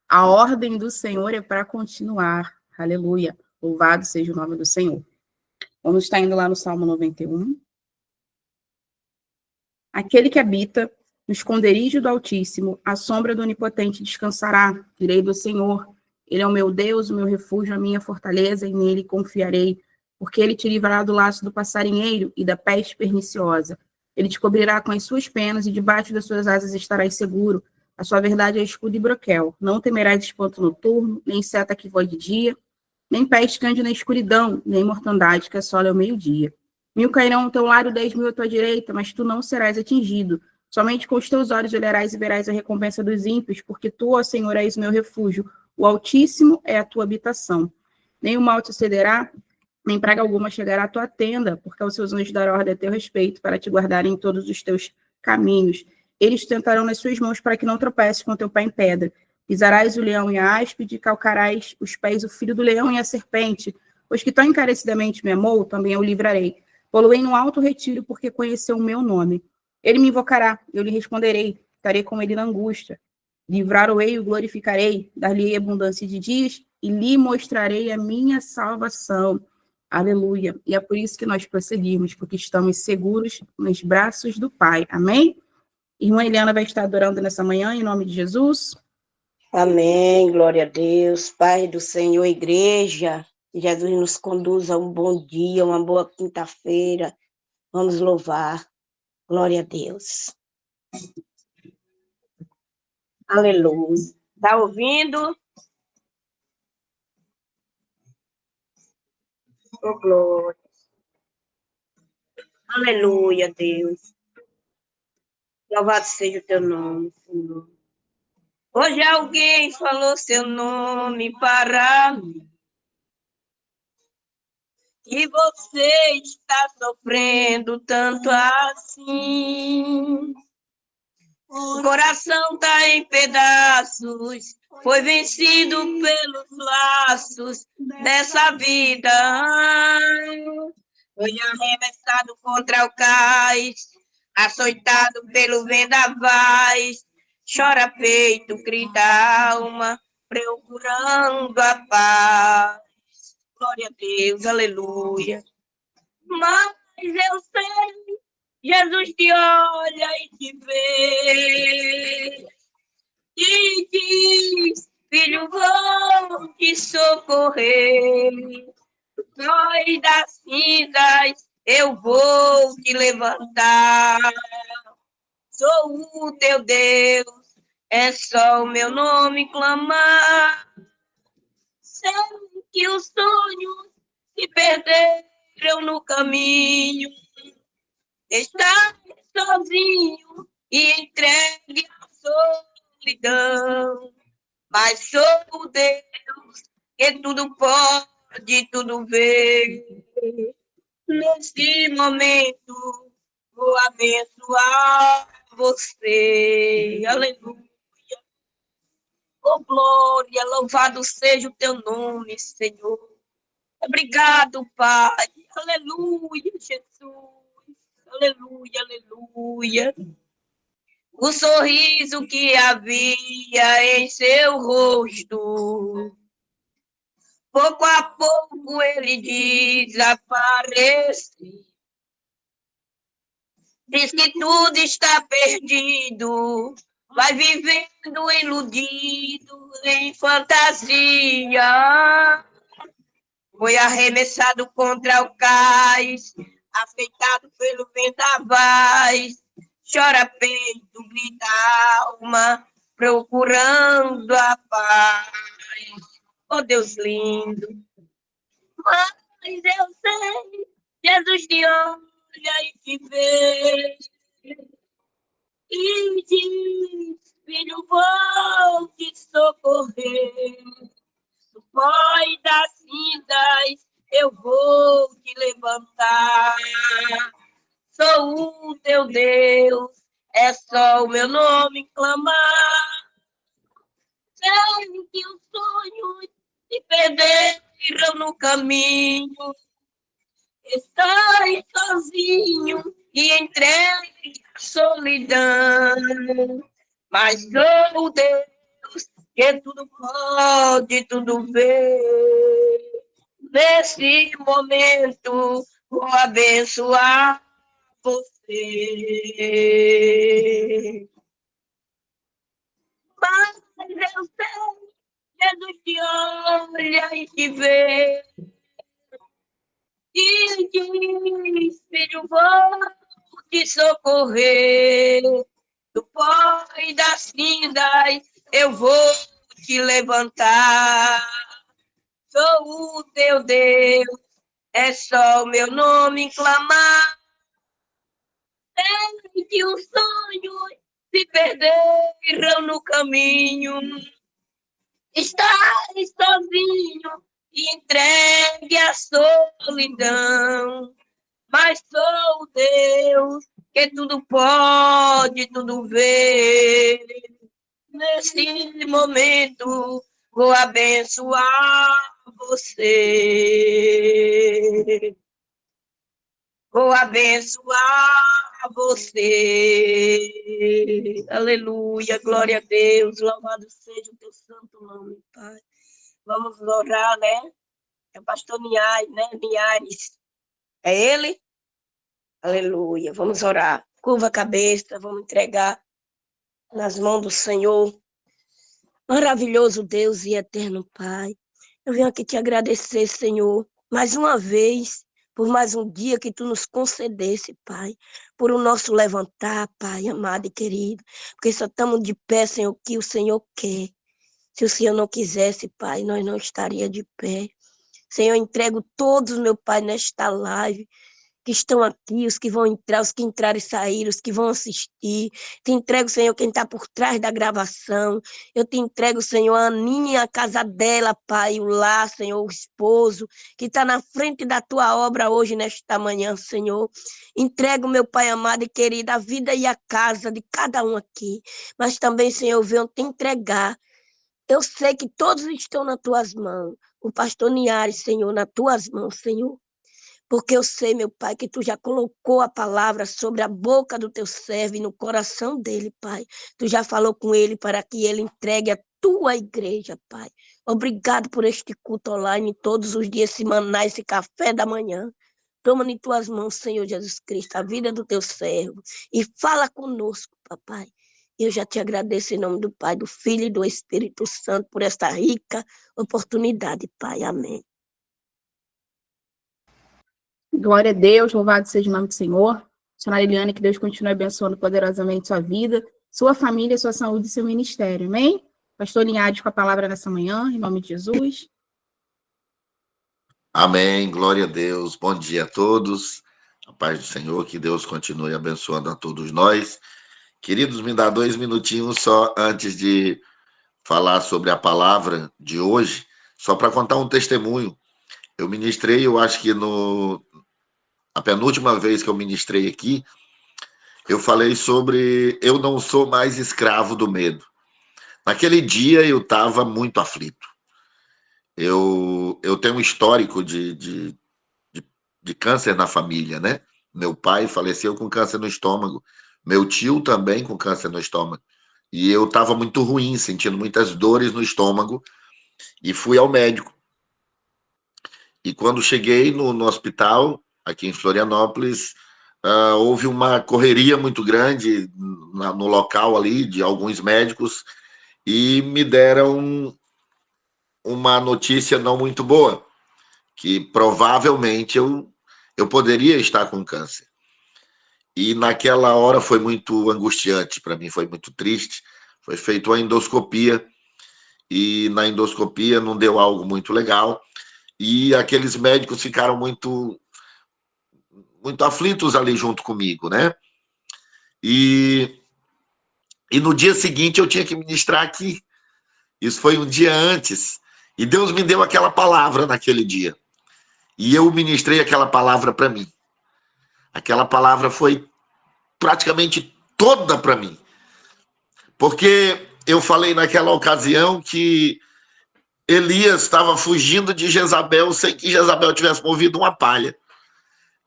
A ordem do Senhor é para continuar. Aleluia. Louvado seja o nome do Senhor. Vamos estar indo lá no Salmo 91. Aquele que habita no esconderijo do Altíssimo, à sombra do Onipotente descansará. Direi do Senhor, ele é o meu Deus, o meu refúgio, a minha fortaleza, e nele confiarei, porque ele te livrará do laço do passarinheiro e da peste perniciosa. Ele te cobrirá com as suas penas e debaixo das suas asas estarás seguro. A sua verdade é escudo e broquel. Não temerás espanto noturno, nem seta que voe de dia, nem peste que ande na escuridão, nem mortandade que assola ao meio-dia. 1.000 cairão ao teu lado, 10.000 à tua direita, mas tu não serás atingido. Somente com os teus olhos olharás e verás a recompensa dos ímpios, porque tu, ó Senhor, és o meu refúgio. O Altíssimo é a tua habitação. Nem o mal te sucederá, nem praga alguma chegará à tua tenda, porque aos seus anjos dará ordem a teu respeito, para te guardarem em todos os teus caminhos. Eles te tentarão nas suas mãos para que não tropeces com teu pé em pedra. Pisarás o leão e a áspide, e calcarás os pés o filho do leão e a serpente. Pois que tão encarecidamente me amou, também eu o livrarei. Poloei no alto retiro, porque conheceu o meu nome. Ele me invocará, eu lhe responderei, estarei com ele na angústia. Livrar-o-ei e o glorificarei, dar-lhe abundância de dias, e lhe mostrarei a minha salvação. Aleluia. E é por isso que nós prosseguimos, porque estamos seguros nos braços do Pai. Amém? Irmã Eliana vai estar adorando nessa manhã, em nome de Jesus. Amém, glória a Deus, Pai do Senhor, igreja, que Jesus nos conduza a um bom dia, uma boa quinta-feira, vamos louvar, glória a Deus. Aleluia. Está ouvindo? Oh, glória. Aleluia, Deus. Louvado seja o teu nome, Senhor. Hoje alguém falou seu nome para mim. E você está sofrendo tanto assim. O coração está em pedaços, foi vencido pelos laços dessa vida. Foi arremessado contra o cais, açoitado pelo vendavais. Chora peito, grita alma, procurando a paz. Glória a Deus, aleluia. Mas eu sei, Jesus te olha e te vê. E diz, filho, vou te socorrer. Nós das cinzas, eu vou te levantar. Sou o teu Deus, é só o meu nome clamar. Sei que os sonhos se perderam no caminho. Está sozinho e entregue à solidão. Mas sou o Deus que tudo pode, tudo vê. Nesse momento, vou abençoar você. Aleluia. Oh, glória, louvado seja o teu nome, Senhor. Obrigado, Pai. Aleluia, Jesus. Aleluia, aleluia. O sorriso que havia em seu rosto, pouco a pouco ele desaparece. Diz que tudo está perdido, vai vivendo iludido em fantasia. Foi arremessado contra o cais, afeitado pelo vendavais. Chora peito, grita alma, procurando a paz. Oh, Deus lindo. Mas eu sei, Jesus te olha e te vê. E diz, filho, vou te socorrer. Do pó e das cinzas, eu vou te levantar. Sou o teu Deus, é só o meu nome clamar. Sei que os sonhos se perderam no caminho. Estás sozinho e entregue à solidão. Mas sou o Deus que tudo pode, tudo vê. Nesse momento, vou abençoar você. Mas eu sei, Jesus te olha e te vê. E diz, filho, vou te socorrer. Do pó e das cinzas eu vou te levantar. Sou o teu Deus, é só o meu nome clamar. Sei que os sonhos se perderam no caminho. Estás sozinho e entregue à solidão. Mas sou o Deus que tudo pode, tudo vê. Nesse momento, vou abençoar você. Vou abençoar você. Aleluia, glória a Deus. Louvado seja o teu santo nome, Pai. Vamos orar, né? É o pastor Niares, né? Niares. É ele? Aleluia. Vamos orar. Curva a cabeça, vamos entregar nas mãos do Senhor. Maravilhoso Deus e eterno Pai. Eu venho aqui te agradecer, Senhor, mais uma vez, por mais um dia que tu nos concedesse, Pai, por o nosso levantar, Pai, amado e querido, porque só estamos de pé, Senhor, o que o Senhor quer. Se o Senhor não quisesse, Pai, nós não estaríamos de pé. Senhor, eu entrego todos, meu Pai, nesta live, que estão aqui, os que vão entrar, os que entraram e saíram, os que vão assistir. Te entrego, Senhor, quem está por trás da gravação. Eu te entrego, Senhor, a Aninha, a casa dela, Pai, o lar, Senhor, o esposo, que está na frente da tua obra hoje, nesta manhã, Senhor. Entrego, meu Pai amado e querido, a vida e a casa de cada um aqui. Mas também, Senhor, eu venho te entregar. Eu sei que todos estão nas tuas mãos. O pastor Niares, Senhor, nas tuas mãos, Senhor. Porque eu sei, meu Pai, que tu já colocou a palavra sobre a boca do teu servo e no coração dele, Pai. Tu já falou com ele para que ele entregue a tua igreja, Pai. Obrigado por este culto online todos os dias semanais, esse café da manhã. Toma em tuas mãos, Senhor Jesus Cristo, a vida do teu servo e fala conosco, papai. Eu já te agradeço em nome do Pai, do Filho e do Espírito Santo por esta rica oportunidade, Pai. Amém. Glória a Deus, louvado seja o nome do Senhor. Senhora Eliane, que Deus continue abençoando poderosamente sua vida, sua família, sua saúde e seu ministério. Amém? Pastor Linhares com a palavra nessa manhã, em nome de Jesus. Amém, glória a Deus. Bom dia a todos. A paz do Senhor, que Deus continue abençoando a todos nós. Queridos, me dá 2 minutinhos só antes de falar sobre a palavra de hoje, só para contar um testemunho. Eu ministrei, eu acho que a penúltima vez que eu ministrei aqui, eu falei sobre eu não sou mais escravo do medo. Naquele dia eu estava muito aflito. Eu tenho um histórico de câncer na família, né? Meu pai faleceu com câncer no estômago. Meu tio também com câncer no estômago. E eu estava muito ruim, sentindo muitas dores no estômago. E fui ao médico. E quando cheguei no hospital, aqui em Florianópolis, houve uma correria muito grande no local ali, de alguns médicos, e me deram uma notícia não muito boa, que provavelmente eu poderia estar com câncer. E naquela hora foi muito angustiante para mim, foi muito triste. Foi feita uma endoscopia, e na endoscopia não deu algo muito legal, e aqueles médicos ficaram muito aflitos ali junto comigo, né? E no dia seguinte eu tinha que ministrar aqui. Isso foi um dia antes. E Deus me deu aquela palavra naquele dia. E eu ministrei aquela palavra para mim. Aquela palavra foi praticamente toda para mim. Porque eu falei naquela ocasião que Elias estava fugindo de Jezabel sem que Jezabel tivesse movido uma palha.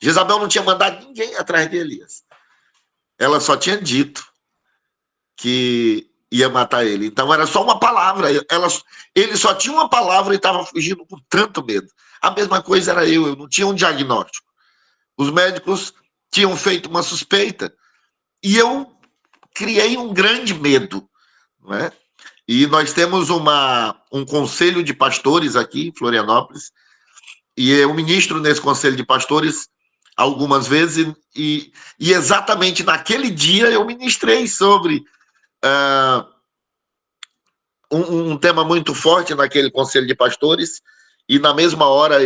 Jezabel não tinha mandado ninguém atrás de Elias. Ela só tinha dito que ia matar ele. Então era só uma palavra. Ele só tinha uma palavra e estava fugindo com tanto medo. A mesma coisa era eu não tinha um diagnóstico. Os médicos tinham feito uma suspeita e eu criei um grande medo, não é? E nós temos um conselho de pastores aqui em Florianópolis, e eu ministro nesse conselho de pastores algumas vezes, e exatamente naquele dia eu ministrei sobre um tema muito forte naquele conselho de pastores, e na mesma hora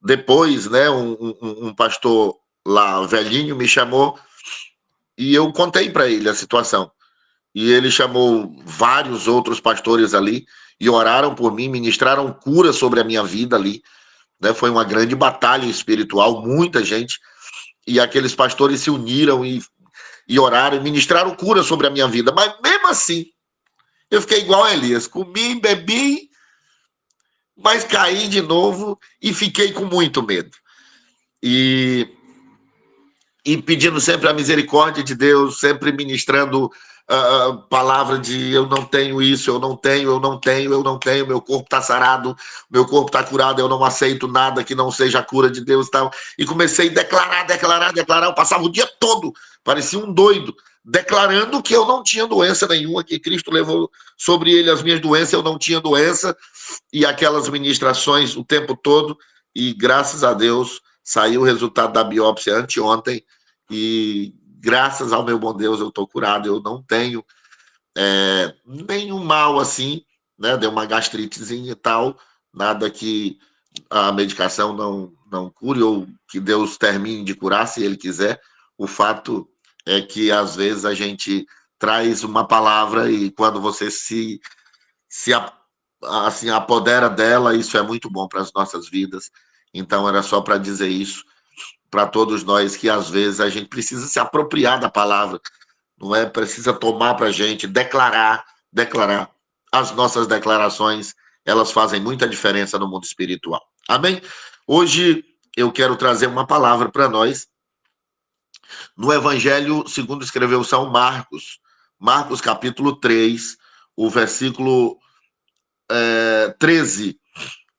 depois, né, um pastor lá, velhinho, me chamou, e eu contei para ele a situação. E ele chamou vários outros pastores ali, e oraram por mim, ministraram cura sobre a minha vida ali, né? Foi uma grande batalha espiritual, muita gente, e aqueles pastores se uniram e oraram, e ministraram cura sobre a minha vida. Mas mesmo assim, eu fiquei igual a Elias, comi, bebi, mas caí de novo e fiquei com muito medo. E pedindo sempre a misericórdia de Deus, sempre ministrando palavra de eu não tenho isso, eu não tenho, meu corpo está sarado, meu corpo está curado, eu não aceito nada que não seja a cura de Deus e tal. E comecei a declarar, eu passava o dia todo, parecia um doido, declarando que eu não tinha doença nenhuma, que Cristo levou sobre ele as minhas doenças, eu não tinha doença, e aquelas ministrações o tempo todo, e graças a Deus saiu o resultado da biópsia anteontem, e graças ao meu bom Deus eu estou curado, eu não tenho nenhum mal assim, né? Deu uma gastritezinha e tal, nada que a medicação não cure, ou que Deus termine de curar, se Ele quiser. O fato é que às vezes a gente traz uma palavra e quando você se assim, apodera dela, isso é muito bom para as nossas vidas. Então era só para dizer isso para todos nós, que às vezes a gente precisa se apropriar da palavra, não é? Precisa tomar para a gente, declarar. As nossas declarações, elas fazem muita diferença no mundo espiritual. Amém? Hoje eu quero trazer uma palavra para nós, no Evangelho segundo escreveu São Marcos, Marcos capítulo 3, o versículo 13,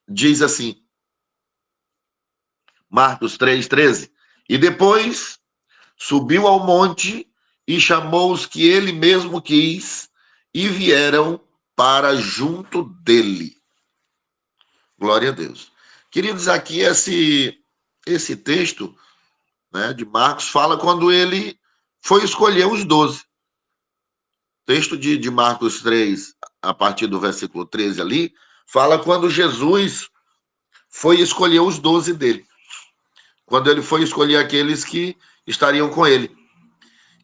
diz assim, Marcos 3:13. E depois subiu ao monte e chamou os que ele mesmo quis e vieram para junto dele. Glória a Deus. Queridos, aqui esse texto, né, de Marcos fala quando ele foi escolher os 12. O texto de Marcos 3, a partir do versículo 13 ali, fala quando Jesus foi escolher os 12 dele. Quando ele foi escolher aqueles que estariam com ele.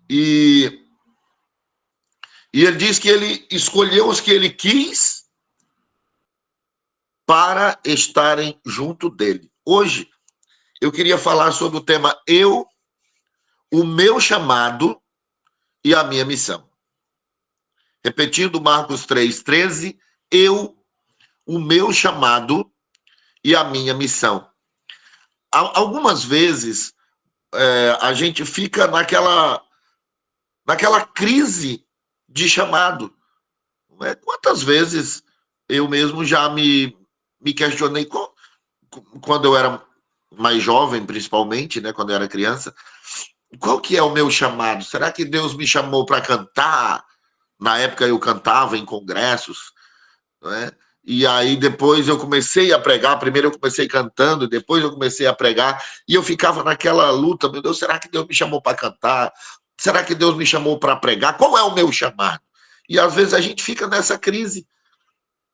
E ele diz que ele escolheu os que ele quis para estarem junto dele. Hoje, eu queria falar sobre o tema eu, o meu chamado e a minha missão. Repetindo Marcos 3:13, eu, o meu chamado e a minha missão. Algumas vezes a gente fica naquela crise de chamado. Quantas vezes eu mesmo já me questionei, quando eu era mais jovem, principalmente, né, quando eu era criança, qual que é o meu chamado? Será que Deus me chamou para cantar? Na época eu cantava em congressos, né? E aí depois eu comecei a pregar, primeiro eu comecei cantando, depois eu comecei a pregar, e eu ficava naquela luta, meu Deus, será que Deus me chamou para cantar? Será que Deus me chamou para pregar? Qual é o meu chamado? E às vezes a gente fica nessa crise.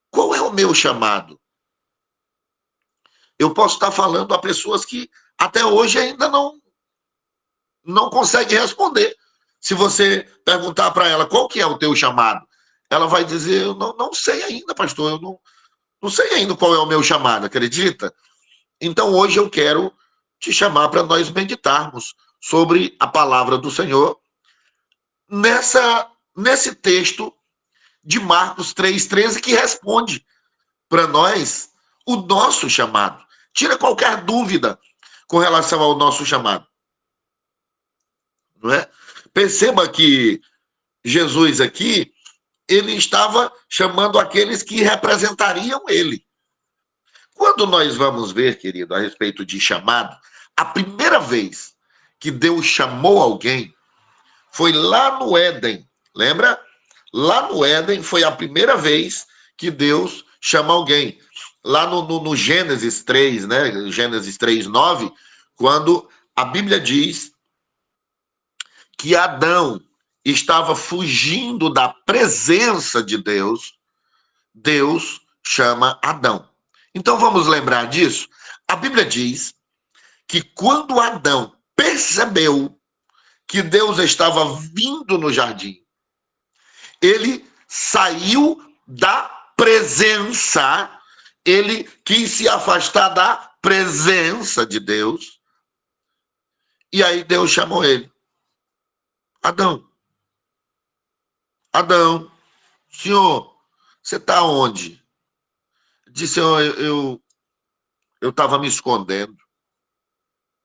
Qual é o meu chamado? Eu posso estar falando a pessoas que até hoje ainda não conseguem responder. Se você perguntar para ela qual que é o teu chamado, ela vai dizer, eu não sei ainda, pastor, eu não sei ainda qual é o meu chamado, acredita? Então hoje eu quero te chamar para nós meditarmos sobre a palavra do Senhor nesse texto de Marcos 3:13, que responde para nós o nosso chamado. Tira qualquer dúvida com relação ao nosso chamado. Não é? Perceba que Jesus aqui, ele estava chamando aqueles que representariam ele. Quando nós vamos ver, querido, a respeito de chamado, a primeira vez que Deus chamou alguém foi lá no Éden, lembra? Lá no Éden foi a primeira vez que Deus chama alguém. Lá no Gênesis 3, né? Gênesis 3:9, quando a Bíblia diz que Adão estava fugindo da presença de Deus, Deus chama Adão. Então vamos lembrar disso? A Bíblia diz que quando Adão percebeu que Deus estava vindo no jardim, ele saiu da presença, ele quis se afastar da presença de Deus, e aí Deus chamou ele. Adão, Adão, senhor, você está onde? Disse, Senhor, eu estava me escondendo.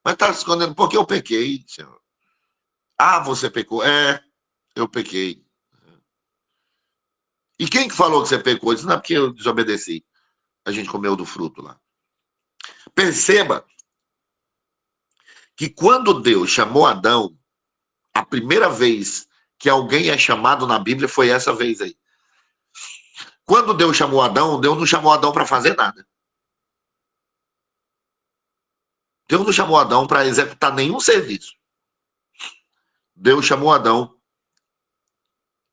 Mas está se escondendo porque eu pequei, Senhor. Ah, você pecou? É, eu pequei. E quem que falou que você pecou? Disse, não, porque eu desobedeci. A gente comeu do fruto lá. Perceba que quando Deus chamou Adão, a primeira vez que alguém é chamado na Bíblia foi essa vez aí. Quando Deus chamou Adão, Deus não chamou Adão para fazer nada. Deus não chamou Adão para executar nenhum serviço. Deus chamou Adão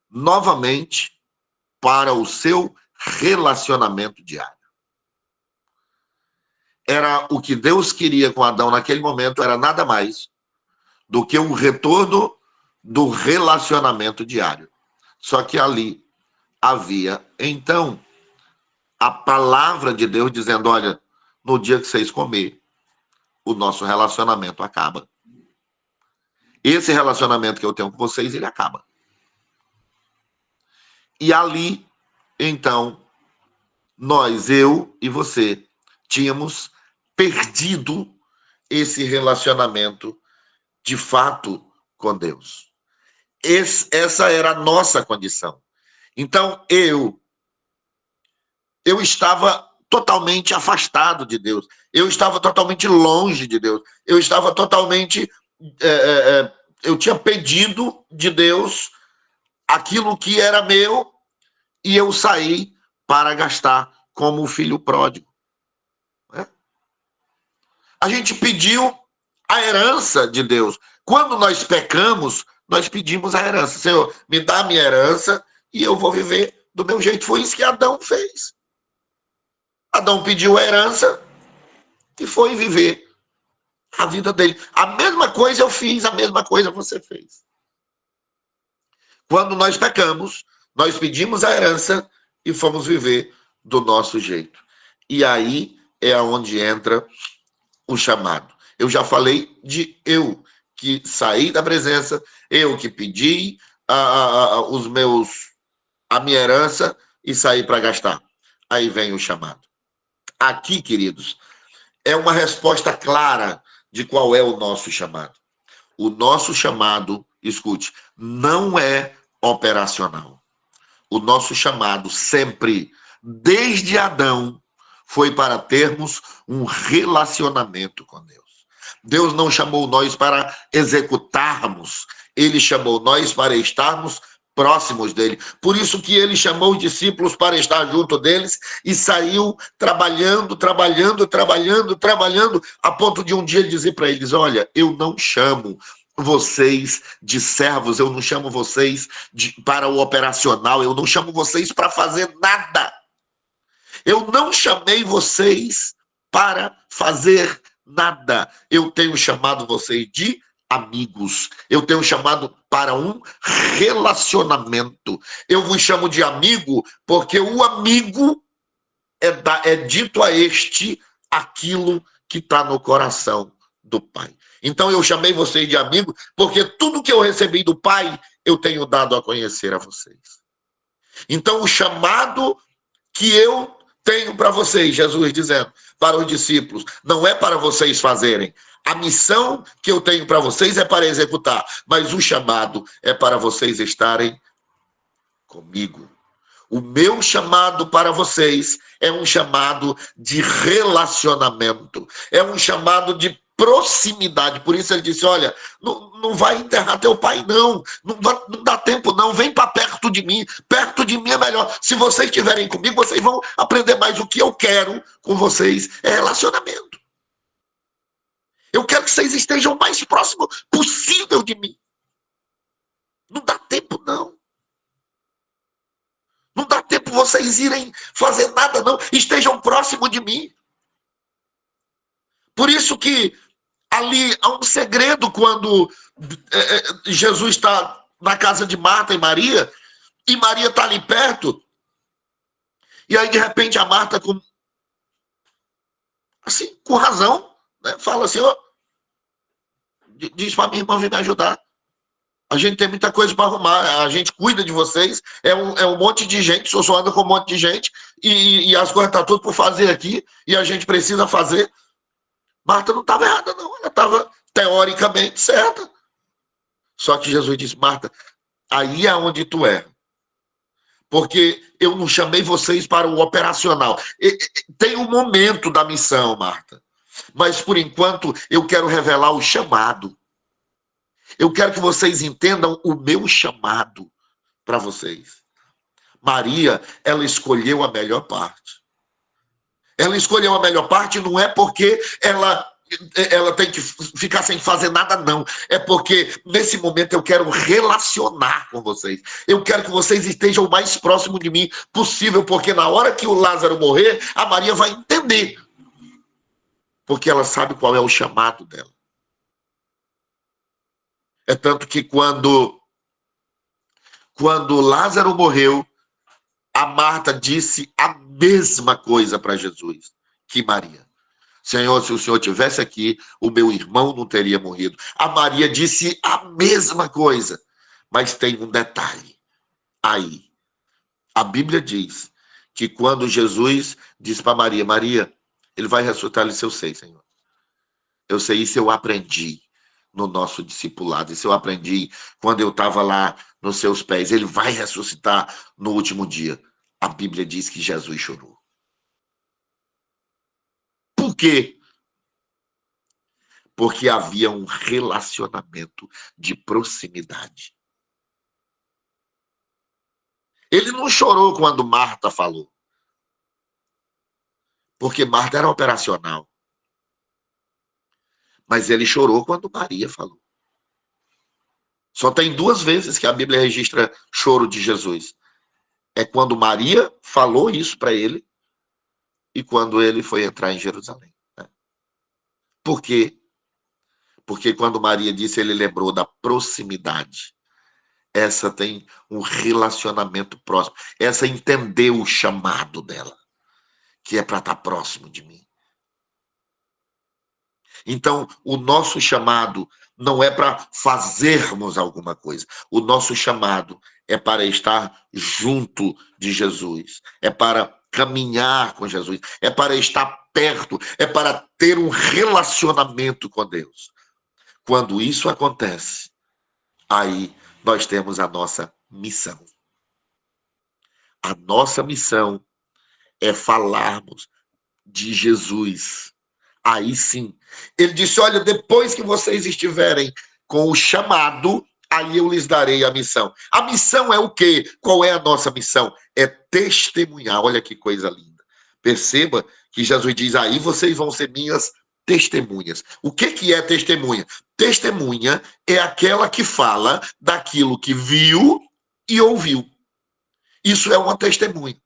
novamente para o seu relacionamento diário. Era o que Deus queria com Adão naquele momento, era nada mais do que um retorno do relacionamento diário. Só que ali havia, então, a palavra de Deus dizendo, olha, no dia que vocês comerem, o nosso relacionamento acaba. Esse relacionamento que eu tenho com vocês, ele acaba. E ali, então, nós, eu e você, tínhamos perdido esse relacionamento de fato com Deus. Essa era a nossa condição. Então, eu estava totalmente afastado de Deus. Eu estava totalmente longe de Deus. Eu estava totalmente... eu tinha pedido de Deus aquilo que era meu e eu saí para gastar como o filho pródigo. A gente pediu a herança de Deus. Quando nós pecamos, nós pedimos a herança. Senhor, me dá a minha herança e eu vou viver do meu jeito. Foi isso que Adão fez. Adão pediu a herança e foi viver a vida dele. A mesma coisa eu fiz, a mesma coisa você fez. Quando nós pecamos, nós pedimos a herança e fomos viver do nosso jeito. E aí é onde entra o chamado. Eu já falei de eu que saí da presença, eu que pedi a minha herança e saí para gastar. Aí vem o chamado. Aqui, queridos, é uma resposta clara de qual é o nosso chamado. O nosso chamado, escute, não é operacional. O nosso chamado sempre, desde Adão, foi para termos um relacionamento com Deus. Deus não chamou nós para executarmos, ele chamou nós para estarmos próximos dele. Por isso que ele chamou os discípulos para estar junto deles e saiu trabalhando, a ponto de um dia dizer para eles, olha, eu não chamo vocês de servos, eu não chamo vocês para o operacional, eu não chamo vocês para fazer nada. Eu não chamei vocês para fazer nada. Eu tenho chamado vocês de amigos. Eu tenho chamado para um relacionamento. Eu vos chamo de amigo porque o amigo é dito a este aquilo que está no coração do Pai. Então eu chamei vocês de amigo porque tudo que eu recebi do Pai eu tenho dado a conhecer a vocês. Então o chamado que eu tenho para vocês, Jesus dizendo, para os discípulos, não é para vocês fazerem. A missão que eu tenho para vocês é para executar, mas o chamado é para vocês estarem comigo, O meu chamado para vocês é um chamado de relacionamento, é um chamado de proximidade. Por isso ele disse, olha, não vai enterrar teu pai, não dá tempo, não, vem para perto de mim é melhor. Se vocês estiverem comigo, vocês vão aprender mais. O que eu quero com vocês é relacionamento. Eu quero que vocês estejam o mais próximo possível de mim. Não dá tempo, não. Não dá tempo vocês irem fazer nada, não. Estejam próximo de mim. Por isso que ali há um segredo quando Jesus está na casa de Marta e Maria está ali perto. E aí, de repente, a Marta, com razão, né, fala assim, diz para minha irmã vir me ajudar. A gente tem muita coisa para arrumar, a gente cuida de vocês, é um monte de gente, só anda com um monte de gente, e as coisas estão tudo por fazer aqui, e a gente precisa fazer. Marta não estava errada, não, ela estava teoricamente certa. Só que Jesus disse, Marta, aí é onde tu erra. Porque eu não chamei vocês para o operacional. Tem um momento da missão, Marta, mas por enquanto eu quero revelar o chamado. Eu quero que vocês entendam o meu chamado para vocês. Maria, ela escolheu a melhor parte. Ela escolheu a melhor parte não é porque ela tem que ficar sem fazer nada, não. É porque nesse momento eu quero relacionar com vocês. Eu quero que vocês estejam o mais próximo de mim possível, porque na hora que o Lázaro morrer, a Maria vai entender. Porque ela sabe qual é o chamado dela. É tanto que quando Lázaro morreu, a Marta disse a mesma coisa para Jesus que Maria. Senhor, se o Senhor estivesse aqui, o meu irmão não teria morrido. A Maria disse a mesma coisa, mas tem um detalhe aí. A Bíblia diz que quando Jesus disse para Maria, Maria, ele vai ressuscitar, isso eu sei, Senhor. Eu sei, isso eu aprendi no nosso discipulado. Isso eu aprendi quando eu estava lá nos seus pés. Ele vai ressuscitar no último dia. A Bíblia diz que Jesus chorou. Por quê? Porque havia um relacionamento de proximidade. Ele não chorou quando Marta falou. Porque Marta era operacional. Mas ele chorou quando Maria falou. Só tem 2 vezes que a Bíblia registra choro de Jesus. É quando Maria falou isso para ele e quando ele foi entrar em Jerusalém. Né? Por quê? Porque quando Maria disse, ele lembrou da proximidade. Essa tem um relacionamento próximo. Essa entendeu o chamado dela, que é para estar próximo de mim. Então, o nosso chamado não é para fazermos alguma coisa. O nosso chamado é para estar junto de Jesus. É para caminhar com Jesus. É para estar perto. É para ter um relacionamento com Deus. Quando isso acontece, aí nós temos a nossa missão. A nossa missão é falarmos de Jesus. Aí sim. Ele disse, olha, depois que vocês estiverem com o chamado, aí eu lhes darei a missão. A missão é o quê? Qual é a nossa missão? É testemunhar. Olha que coisa linda. Perceba que Jesus diz, aí vocês vão ser minhas testemunhas. O que é testemunha? Testemunha é aquela que fala daquilo que viu e ouviu. Isso é uma testemunha.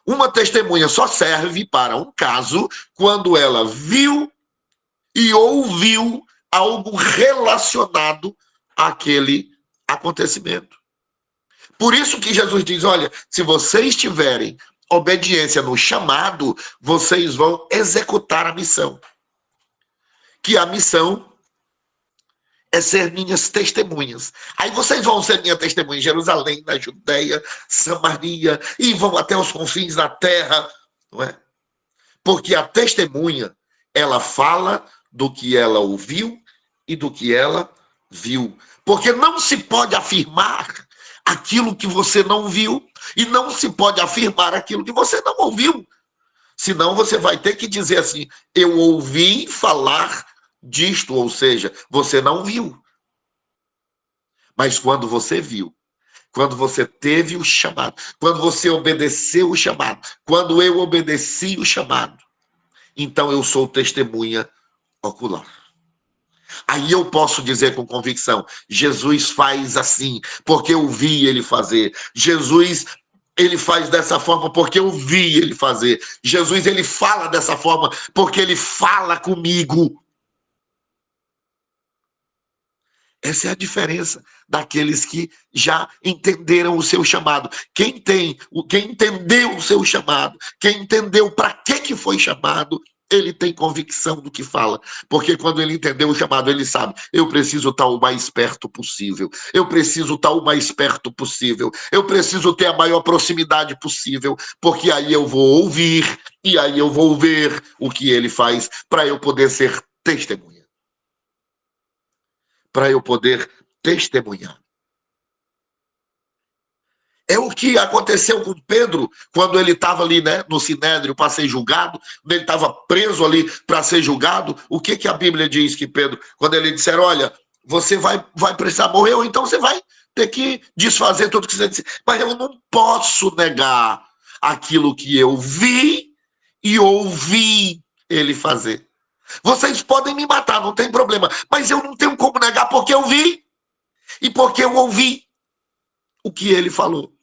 Uma testemunha só serve para um caso quando ela viu e ouviu algo relacionado àquele acontecimento. Por isso que Jesus diz, olha, se vocês tiverem obediência no chamado, vocês vão executar a missão. Que a missão é ser minhas testemunhas. Aí vocês vão ser minha testemunha em Jerusalém, na Judeia, Samaria, e vão até os confins da terra, não é? Porque a testemunha, ela fala do que ela ouviu e do que ela viu. Porque não se pode afirmar aquilo que você não viu e não se pode afirmar aquilo que você não ouviu. Senão você vai ter que dizer assim, eu ouvi falar disto, ou seja, você não viu. Mas quando você viu, quando você teve o chamado, quando você obedeceu o chamado, quando eu obedeci o chamado, então eu sou testemunha ocular. Aí eu posso dizer com convicção, Jesus faz assim, porque eu vi ele fazer. Jesus, ele faz dessa forma porque eu vi ele fazer. Jesus, ele fala dessa forma porque ele fala comigo. Essa é a diferença daqueles que já entenderam o seu chamado. Quem entendeu o seu chamado, quem entendeu para que foi chamado, ele tem convicção do que fala. Porque quando ele entendeu o chamado, ele sabe, eu preciso estar o mais perto possível. Eu preciso estar o mais perto possível. Eu preciso ter a maior proximidade possível, porque aí eu vou ouvir e aí eu vou ver o que ele faz para eu poder ser testemunha. Para eu poder testemunhar. É o que aconteceu com Pedro quando ele estava ali, né, no Sinédrio para ser julgado, quando ele estava preso ali para ser julgado. O que a Bíblia diz que Pedro, quando ele disser, olha, você vai precisar morrer, ou então você vai ter que desfazer tudo que você disse. Mas eu não posso negar aquilo que eu vi e ouvi ele fazer. Vocês podem me matar, não tem problema, mas eu não tenho como negar porque eu vi e porque eu ouvi o que ele falou.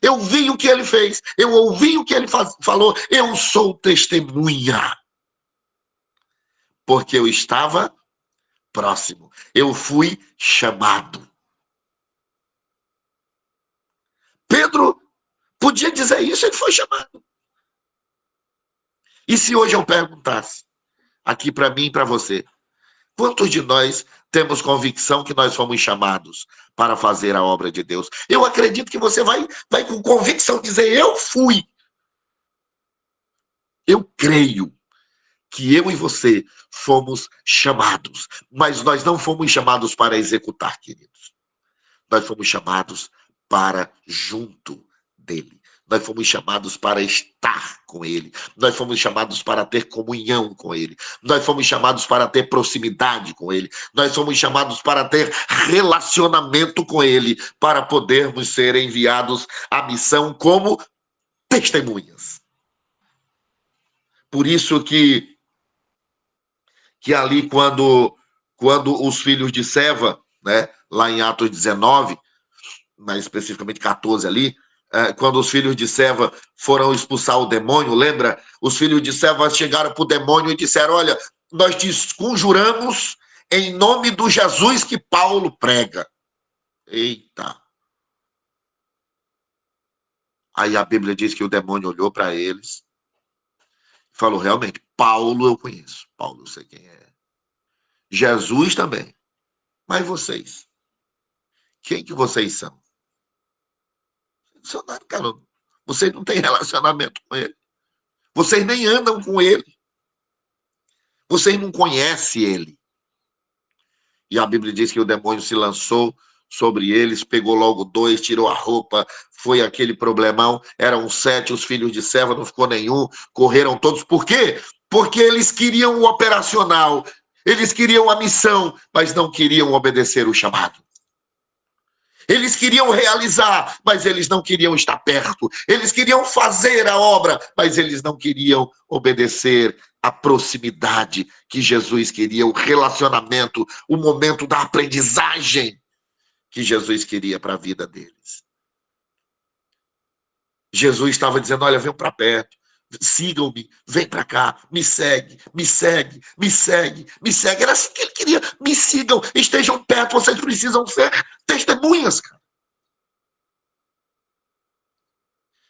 Eu vi o que ele fez, eu ouvi o que ele falou, eu sou testemunha. Porque eu estava próximo, eu fui chamado. Pedro podia dizer isso, ele foi chamado. E se hoje eu perguntasse, aqui para mim e para você, quantos de nós temos convicção que nós fomos chamados para fazer a obra de Deus? Eu acredito que você vai com convicção dizer, eu fui. Eu creio que eu e você fomos chamados, mas nós não fomos chamados para executar, queridos. Nós fomos chamados para junto dele. Nós fomos chamados para estar com ele. Nós fomos chamados para ter comunhão com ele. Nós fomos chamados para ter proximidade com ele. Nós fomos chamados para ter relacionamento com ele, para podermos ser enviados à missão como testemunhas. Por isso que ali quando os filhos de Seva, né, lá em Atos 19, mais especificamente 14 ali, quando os filhos de Seva foram expulsar o demônio, lembra? Os filhos de Seva chegaram para o demônio e disseram, olha, nós te conjuramos em nome do Jesus que Paulo prega. Eita! Aí a Bíblia diz que o demônio olhou para eles e falou, realmente, Paulo eu conheço, Paulo eu sei quem é. Jesus também. Mas vocês? Quem que vocês são? Cara, vocês não têm relacionamento com ele. Vocês nem andam com ele. Vocês não conhecem ele. E a Bíblia diz que o demônio se lançou sobre eles, pegou logo 2, tirou a roupa, foi aquele problemão, eram 7, os filhos de Seva, não ficou nenhum, correram todos. Por quê? Porque eles queriam o operacional, eles queriam a missão, mas não queriam obedecer o chamado. Eles queriam realizar, mas eles não queriam estar perto. Eles queriam fazer a obra, mas eles não queriam obedecer a proximidade que Jesus queria, o relacionamento, o momento da aprendizagem que Jesus queria para a vida deles. Jesus estava dizendo, olha, venham para perto, sigam-me, vem para cá, me segue, me segue, me segue, me segue. Era assim que ele queria, me sigam, estejam perto, vocês precisam ser testemunhas, cara.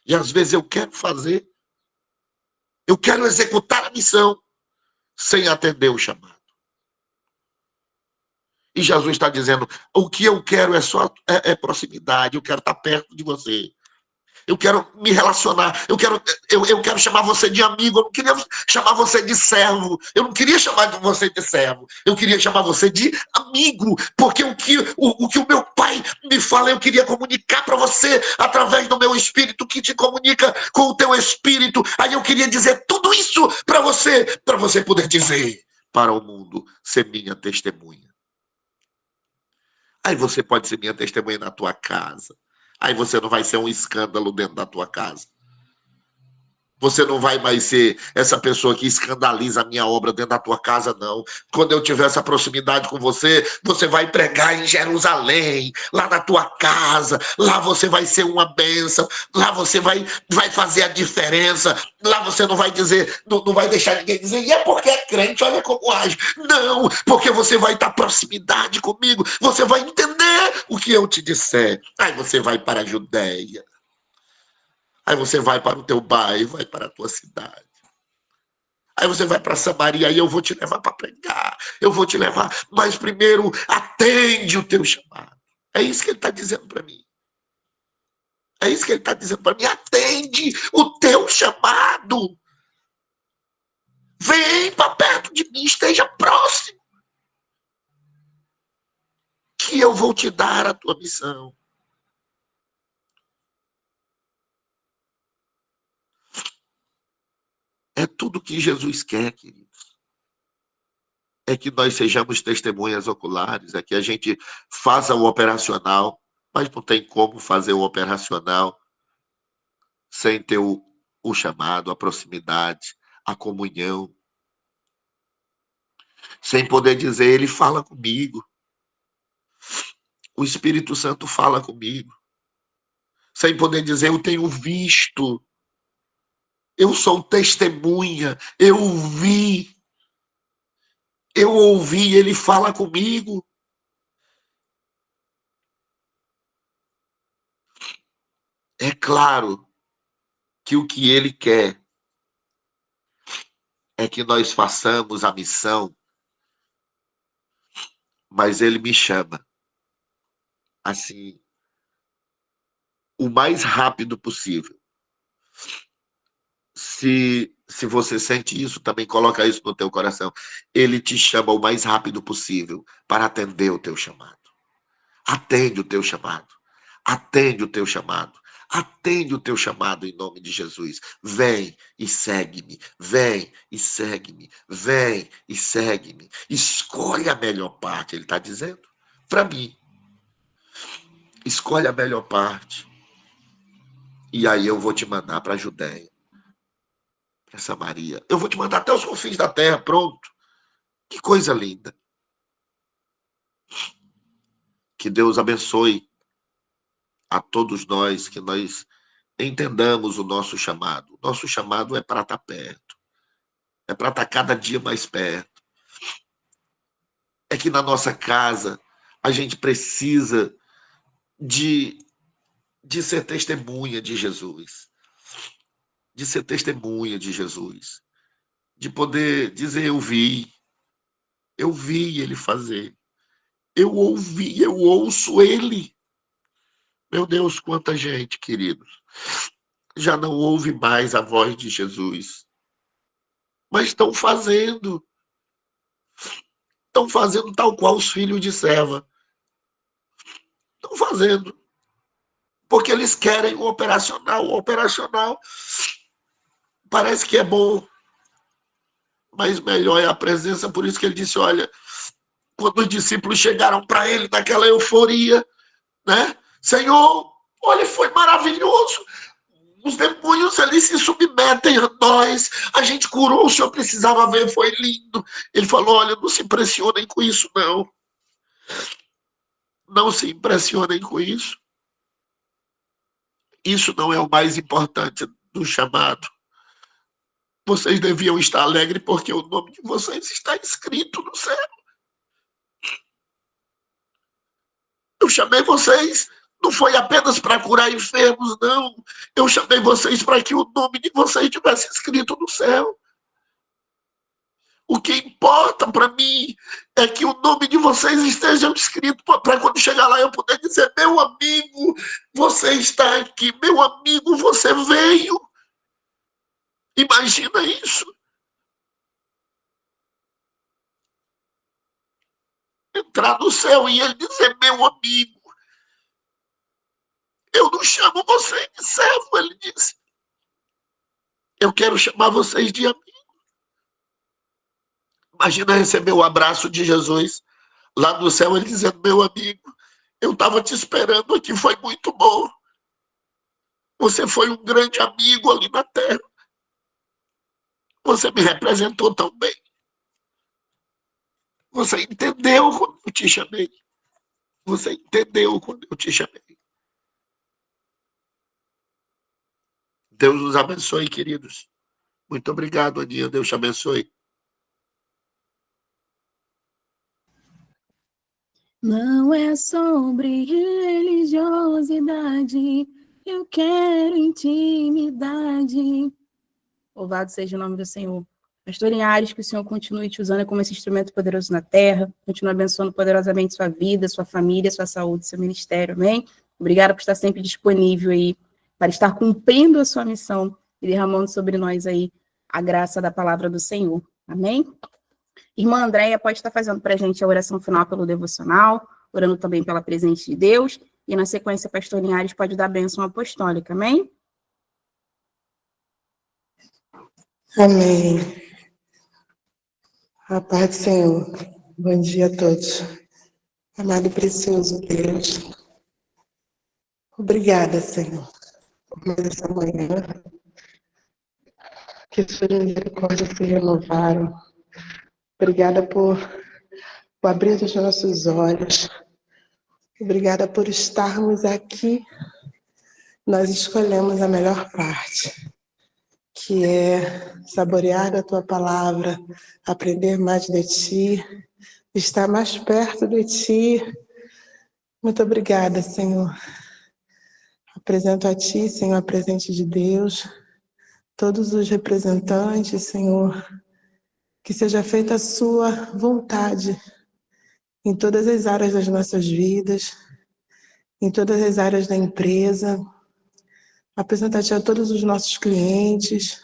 E às vezes eu quero fazer, eu quero executar a missão sem atender o chamado. E Jesus está dizendo, o que eu quero é só proximidade, eu quero estar perto de você. eu quero me relacionar, eu quero chamar você de amigo, eu não queria chamar você de servo, eu não queria chamar você de servo, eu queria chamar você de amigo, porque o que o meu pai me fala, eu queria comunicar para você através do meu espírito, que te comunica com o teu espírito. Aí eu queria dizer tudo isso para você poder dizer para o mundo, ser minha testemunha. Aí você pode ser minha testemunha na tua casa. Aí você não vai ser um escândalo dentro da tua casa. Você não vai mais ser essa pessoa que escandaliza a minha obra dentro da tua casa, não. Quando eu tiver essa proximidade com você, você vai pregar em Jerusalém, lá na tua casa. Lá você vai ser uma bênção. Lá você vai fazer a diferença. Lá você não vai dizer, não vai deixar ninguém dizer, e é porque é crente, olha como age. Não, porque você vai estar proximidade comigo. Você vai entender o que eu te disser. Aí você vai para a Judéia. Aí você vai para o teu bairro, vai para a tua cidade. Aí você vai para Samaria, aí eu vou te levar para pregar. Eu vou te levar, mas primeiro atende o teu chamado. É isso que ele está dizendo para mim. É isso que ele está dizendo para mim. Atende o teu chamado. Vem para perto de mim, esteja próximo. Que eu vou te dar a tua missão. É tudo que Jesus quer, queridos. É que nós sejamos testemunhas oculares, é que a gente faça o operacional, mas não tem como fazer o operacional sem ter o chamado, a proximidade, a comunhão. Sem poder dizer, ele fala comigo. O Espírito Santo fala comigo. Sem poder dizer, eu tenho visto. Eu sou testemunha, eu ouvi, ele fala comigo. É claro que o que ele quer é que nós façamos a missão, mas ele me chama, assim, o mais rápido possível. Se você sente isso, também coloca isso no teu coração. Ele te chama o mais rápido possível para atender o teu chamado. Atende o teu chamado. Atende o teu chamado. Atende o teu chamado em nome de Jesus. Vem e segue-me. Vem e segue-me. Vem e segue-me. Escolhe a melhor parte, ele está dizendo. Para mim. Escolhe a melhor parte. E aí eu vou te mandar para a Judéia. Para Samaria. Eu vou te mandar até os confins da terra, pronto. Que coisa linda. Que Deus abençoe a todos nós, que nós entendamos o nosso chamado. O nosso chamado é para estar perto. É para estar cada dia mais perto. É que na nossa casa a gente precisa de ser testemunha de Jesus. De ser testemunha de Jesus. De poder dizer, eu vi ele fazer. Eu ouvi, eu ouço ele. Meu Deus, quanta gente, queridos, já não ouve mais a voz de Jesus. Mas estão fazendo tal qual os filhos de serva. Estão fazendo. Porque eles querem o operacional. O operacional parece que é bom, mas melhor é a presença. Por isso que ele disse, olha, quando os discípulos chegaram para ele naquela euforia, né? Senhor, olha, foi maravilhoso. Os demônios ali se submetem a nós. A gente curou, o senhor precisava ver, foi lindo. Ele falou, olha, não se impressionem com isso, não. Não se impressionem com isso. Isso não é o mais importante do chamado. Vocês deviam estar alegres porque o nome de vocês está escrito no céu. Eu chamei vocês, não foi apenas para curar enfermos, não. Eu chamei vocês para que o nome de vocês estivesse escrito no céu. O que importa para mim é que o nome de vocês esteja escrito para quando chegar lá eu poder dizer: meu amigo, você está aqui, meu amigo, você veio. Imagina isso. Entrar no céu e ele dizer: meu amigo, eu não chamo vocês de servo, ele disse. Eu quero chamar vocês de amigo. Imagina receber o abraço de Jesus lá no céu, ele dizendo: meu amigo, eu estava te esperando aqui, foi muito bom. Você foi um grande amigo ali na terra. Você me representou tão bem. Você entendeu quando eu te chamei. Você entendeu quando eu te chamei. Deus nos abençoe, queridos. Muito obrigado, Aninha. Deus te abençoe. Não é sobre religiosidade, eu quero intimidade. Louvado seja o nome do Senhor. Pastor Linhares, que o Senhor continue te usando como esse instrumento poderoso na terra, continue abençoando poderosamente sua vida, sua família, sua saúde, seu ministério, amém? Obrigada por estar sempre disponível aí, para estar cumprindo a sua missão e derramando sobre nós aí a graça da palavra do Senhor, amém? Irmã Andréia pode estar fazendo para a gente a oração final pelo devocional, orando também pela presença de Deus, e na sequência, pastor Linhares pode dar a bênção apostólica, amém? Amém. A paz do Senhor. Bom dia a todos. Amado e precioso Deus, obrigada, Senhor, por mais essa manhã, que suas misericórdias se renovaram. Obrigada por abrir os nossos olhos. Obrigada por estarmos aqui. Nós escolhemos a melhor parte, que é saborear da Tua palavra, aprender mais de Ti, estar mais perto de Ti. Muito obrigada, Senhor. Apresento a Ti, Senhor, a presente de Deus, todos os representantes, Senhor, que seja feita a Sua vontade em todas as áreas das nossas vidas, em todas as áreas da empresa. Apresento a Ti a todos os nossos clientes.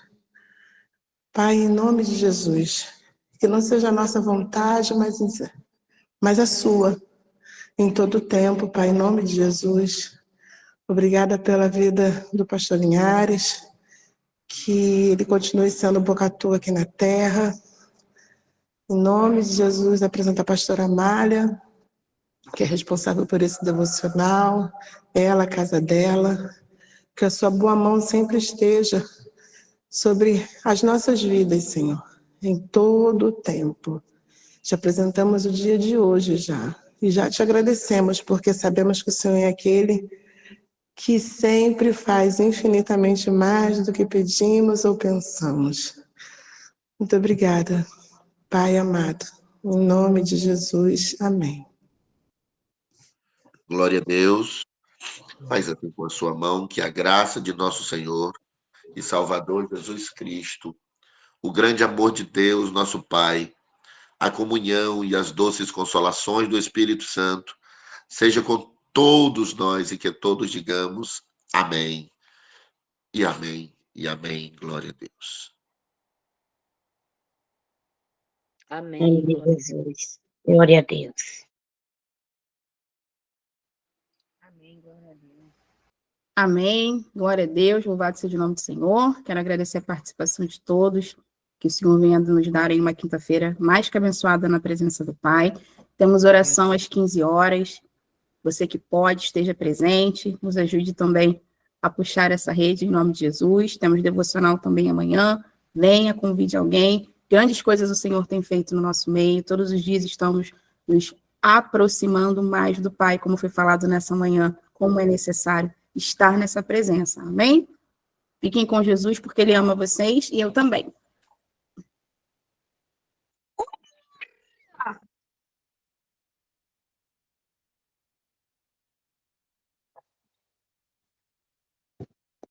Pai, em nome de Jesus, que não seja a nossa vontade, mas a Sua, em todo o tempo, Pai, em nome de Jesus. Obrigada pela vida do pastor Linhares, que ele continue sendo boca-tua aqui na terra. Em nome de Jesus, apresento a pastora Amália, que é responsável por esse devocional, ela, a casa dela, que a sua boa mão sempre esteja sobre as nossas vidas, Senhor, em todo o tempo. Te apresentamos o dia de hoje já, e já te agradecemos, porque sabemos que o Senhor é aquele que sempre faz infinitamente mais do que pedimos ou pensamos. Muito obrigada, Pai amado. Em nome de Jesus, amém. Glória a Deus. Faz assim com a sua mão, que a graça de nosso Senhor e Salvador Jesus Cristo, o grande amor de Deus, nosso Pai, a comunhão e as doces consolações do Espírito Santo, seja com todos nós e que todos digamos amém. E amém, e amém. Glória a Deus. Amém, Jesus. Glória a Deus. Amém, glória a Deus. Amém, glória a Deus, louvado seja o nome do Senhor. Quero agradecer a participação de todos, que o Senhor venha nos dar em uma quinta-feira mais que abençoada na presença do Pai. Temos oração às 15 horas. Você que pode, esteja presente, nos ajude também a puxar essa rede em nome de Jesus. Temos devocional também amanhã. Venha, convide alguém. Grandes coisas o Senhor tem feito no nosso meio. Todos os dias estamos nos aproximando mais do Pai, como foi falado nessa manhã, como é necessário estar nessa presença. Amém? Fiquem com Jesus, porque Ele ama vocês e eu também.